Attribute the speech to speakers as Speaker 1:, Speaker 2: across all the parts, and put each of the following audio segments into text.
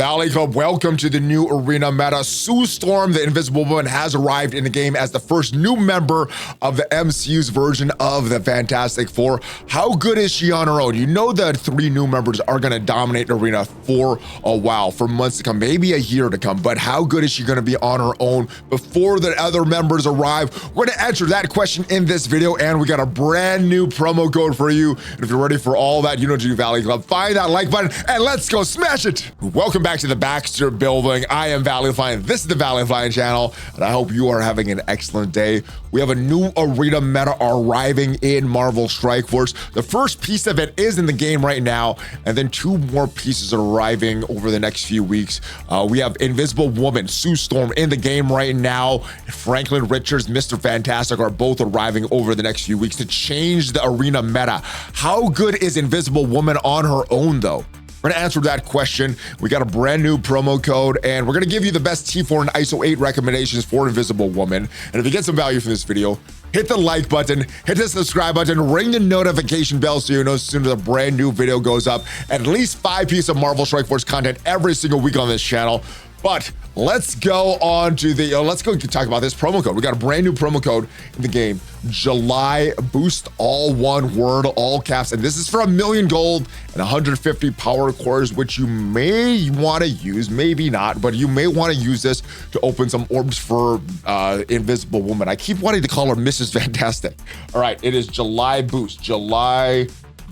Speaker 1: Valley Club, welcome to the new arena meta. Sue Storm, the Invisible Woman, has arrived in the game as the first new member of the MCU's version of the Fantastic Four. How good is she on her own? You know that 3 new members are going to dominate the arena for a while, for months to come, maybe a year to come. But how good is she going to be on her own before the other members arrive? We're going to answer that question in this video, and we got a brand new promo code for you. And if you're ready for all that, you know what to do, Valley Club. Find that like button, and let's go smash it. Welcome back to the Baxter building. I am ValleyFlyin. This is the ValleyFlyin channel, and I hope you are having an excellent day. We have a new arena meta arriving in Marvel Strike Force. The first piece of it is in the game right now, and then 2 more pieces are arriving over the next few weeks. We have Invisible Woman, Sue Storm in the game right now. Franklin Richards, Mr. Fantastic are both arriving over the next few weeks to change the arena meta. How good is Invisible Woman on her own, though? We're gonna answer that question. We got a brand new promo code, and we're gonna give you the best T4 and ISO 8 recommendations for Invisible Woman. And if you get some value from this video, hit the like button, hit the subscribe button, ring the notification bell so you know as soon as a brand new video goes up. At least 5 pieces of Marvel Strike Force content every single week on this channel. But let's go on to the, let's go talk about this promo code. We got a brand new promo code in the game, July Boost, all one word, all caps. And this is for 1,000,000 gold and 150 power cores, which you may want to use, maybe not, but you may want to use this to open some orbs for Invisible Woman. I keep wanting to call her Mrs. Fantastic. All right, it is July Boost, July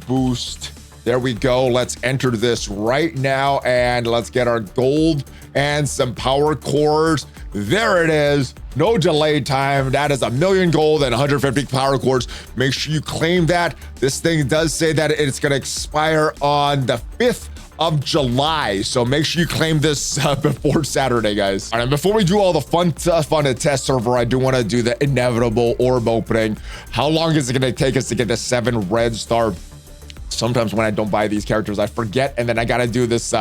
Speaker 1: Boost. There we go. Let's enter this right now, and let's get our gold and some power cores. There it is. No delay time. That is 1,000,000 gold and 150 power cores. Make sure you claim that. This thing does say that it's going to expire on the 5th of July. So make sure you claim this before Saturday, guys. All right, and before we do all the fun stuff on the test server, I do want to do the inevitable orb opening. How long is it going to take us to get the 7 red star? Sometimes when I don't buy these characters, I forget, and then I gotta do this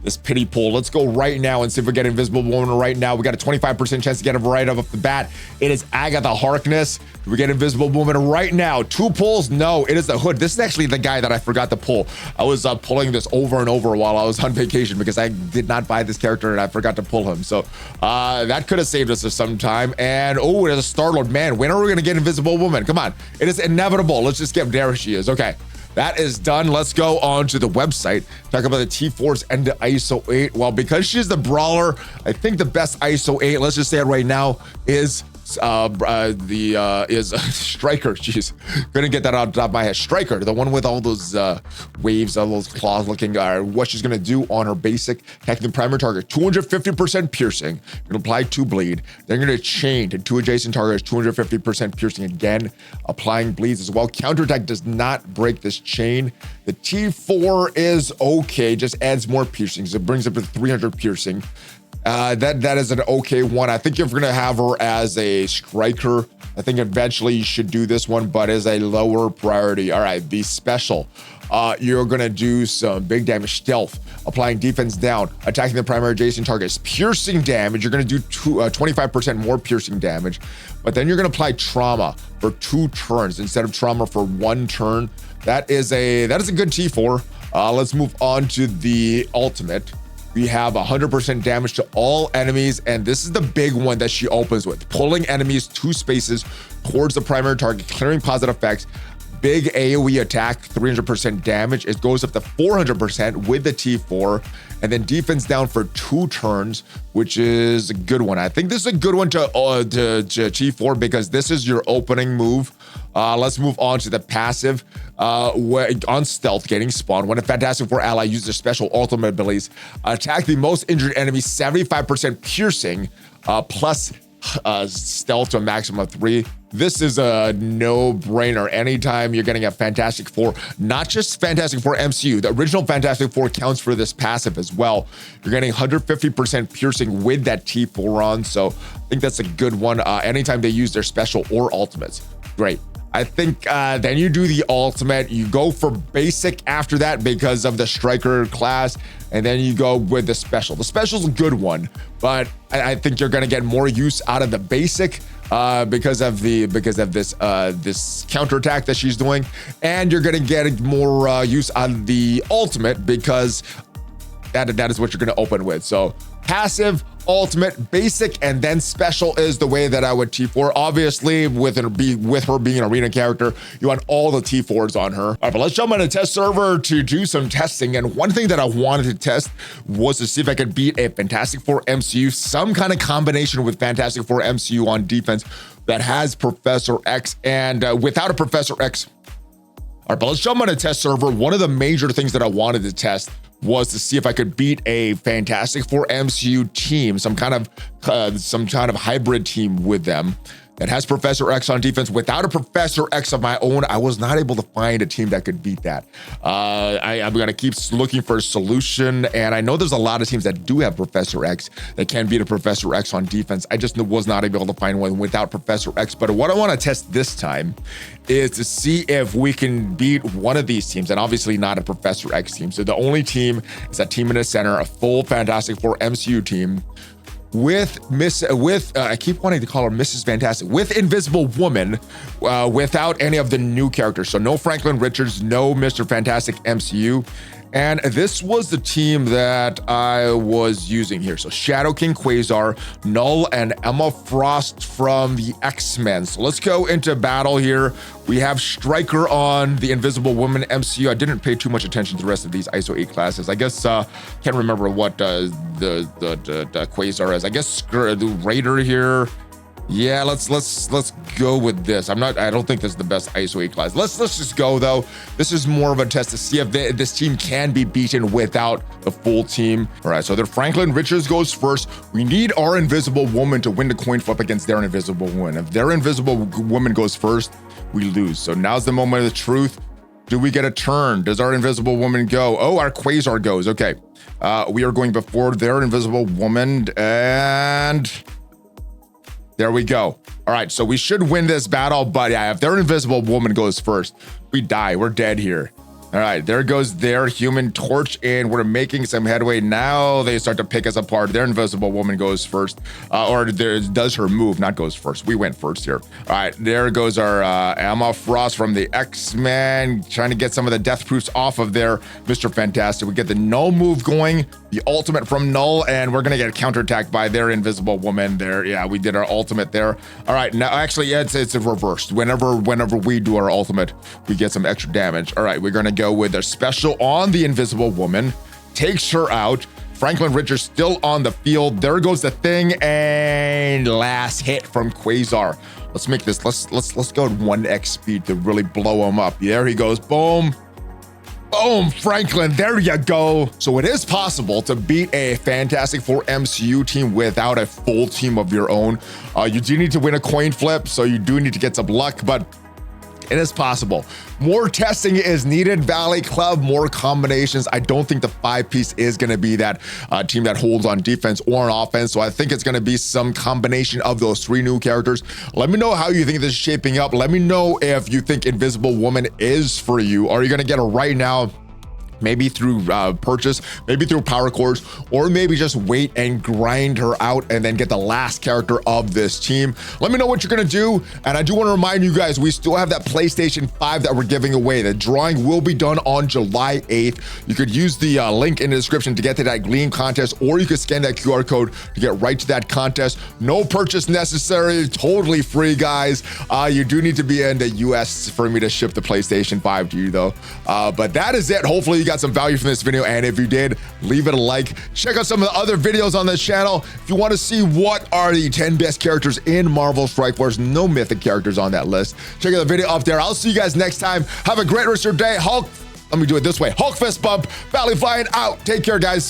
Speaker 1: this pity pool. Let's go right now and see if we get Invisible Woman right now. We got a 25% chance to get it right off the bat. It is Agatha Harkness. We get Invisible Woman right now. 2 pulls? No, it is the Hood. This is actually the guy that I forgot to pull. I was pulling this over and over while I was on vacation because I did not buy this character and I forgot to pull him. So that could have saved us some time. And oh, it is a Star-Lord. Man, when are we gonna get Invisible Woman? Come on, it is inevitable. Let's just get, there she is. Okay. That is done. Let's go on to the website, talk about the T4s and the ISO 8. Well, because she's the brawler, I think the best ISO 8, let's just say it right now, is Striker. Jeez, couldn't get that out of the top of my head. Striker, the one with all those waves, all those claws looking, what she's gonna do on her basic, attacking the primary target, 250% piercing, gonna apply 2 bleed, then gonna chain to 2 adjacent targets, 250% piercing again, applying bleeds as well. Counterattack does not break this chain. The T4 is okay, just adds more piercing, so it brings up to 300 piercing. That is an okay one. I think if we're gonna have her as a striker, I think eventually you should do this one, but as a lower priority. All right, the special. You're gonna do some big damage, stealth, applying defense down, attacking the primary adjacent targets, piercing damage. You're gonna do 25% more piercing damage, but then you're gonna apply trauma for 2 turns instead of trauma for 1 turn. That is a good T4. Let's move on to the ultimate. We have 100% damage to all enemies, and this is the big one that she opens with. Pulling enemies 2 spaces towards the primary target, clearing positive effects, big AoE attack, 300% damage. It goes up to 400% with the T4, and then defense down for 2 turns, which is a good one. I think this is a good one to T4 because this is your opening move. Let's move on to the passive. On stealth, getting spawned. When a Fantastic Four ally uses their special ultimate abilities, attack the most injured enemy, 75% piercing, plus stealth to a maximum of 3. This is a no-brainer. Anytime you're getting a Fantastic Four, not just Fantastic Four MCU, the original Fantastic Four counts for this passive as well. You're getting 150% piercing with that T4 on, so I think that's a good one. Anytime they use their special or ultimates, great. I think then you do the ultimate, you go for basic after that because of the striker class, and then you go with the special. The special's a good one, but I think you're gonna get more use out of the basic because of this counterattack that she's doing, and you're gonna get more use out of the ultimate because that is what you're going to open with. So passive, ultimate, basic, and then special is the way that I would T4. Obviously, with her being an arena character, you want all the T4s on her. All right, but let's jump on a test server to do some testing. And one thing that I wanted to test was to see if I could beat a Fantastic Four MCU, some kind of combination with Fantastic Four MCU on defense that has Professor X, and without a Professor X. All right, but let's jump on a test server. One of the major things that I wanted to test was to see if I could beat a Fantastic Four MCU team, some kind of hybrid team with them that has Professor X on defense. Without a Professor X of my own, I was not able to find a team that could beat that. I'm gonna keep looking for a solution, and I know there's a lot of teams that do have Professor X that can beat a Professor X on defense. I just was not able to find one without Professor X. But what I wanna test this time is to see if we can beat one of these teams, and obviously not a Professor X team. So the only team is that team in the center, a full Fantastic Four MCU team, with I keep wanting to call her Mrs. Fantastic, with Invisible Woman, without any of the new characters. So no Franklin Richards, no Mr. Fantastic MCU. And this was the team that I was using here. So Shadow King Quasar, Null, and Emma Frost from the X-Men. So let's go into battle here. We have Stryker on the Invisible Woman MCU. I didn't pay too much attention to the rest of these ISO 8 classes. I guess can't remember what the Quasar is. I guess the Raider here. Yeah, let's go with this. I don't think this is the best ISO 8 class. Let's just go though. This is more of a test to see if this team can be beaten without the full team. All right, so their Franklin Richards goes first. We need our Invisible Woman to win the coin flip against their Invisible Woman. If their Invisible Woman goes first, we lose. So now's the moment of the truth. Do we get a turn? Does our Invisible Woman go? Oh, our Quasar goes. Okay, we are going before their Invisible Woman, and there we go. All right, so we should win this battle, but yeah, if their Invisible Woman goes first, we die. We're dead here. All right, there goes their Human Torch, and we're making some headway. Now they start to pick us apart. Their Invisible Woman goes first, or does her move, not goes first. We went first here. All right, there goes our Emma Frost from the X-Men, trying to get some of the death proofs off of their Mr. Fantastic. We get the Null move going, the ultimate from Null, and we're gonna get counterattacked by their Invisible Woman there. Yeah, we did our ultimate there. All right, now actually, yeah, it's reversed. Whenever we do our ultimate, we get some extra damage. All right, we're gonna go with a special on the Invisible Woman, takes her out. Franklin Richards still on the field. There goes the thing, and last hit from Quasar. Let's make this. Let's go at 1x speed to really blow him up. There he goes. Boom. Boom, Franklin, there you go. So it is possible to beat a Fantastic Four MCU team without a full team of your own. You do need to win a coin flip, so you do need to get some luck, but it is possible. More testing is needed, Valley Club, more combinations. I don't think the 5-piece is gonna be that team that holds on defense or on offense. So I think it's gonna be some combination of those 3 new characters. Let me know how you think this is shaping up. Let me know if you think Invisible Woman is for you. Are you gonna get her right now? Maybe through purchase, maybe through power cores, or maybe just wait and grind her out and then get the last character of this team. Let me know what you're gonna do. And I do wanna remind you guys, we still have that PlayStation 5 that we're giving away. The drawing will be done on July 8th. You could use the link in the description to get to that Gleam contest, or you could scan that QR code to get right to that contest. No purchase necessary, totally free, guys. You do need to be in the US for me to ship the PlayStation 5 to you though. But that is it. Hopefully you got some value from this video, and if you did, leave it a like. Check out some of the other videos on this channel if you want to see what are the 10 best characters in Marvel Strike Force. No mythic characters on that list. Check out the video up there. I'll see you guys next time. Have a great rest of your day. Hulk, let me do it this way. Hulk fist bump, ValleyFlyin out. Take care, guys.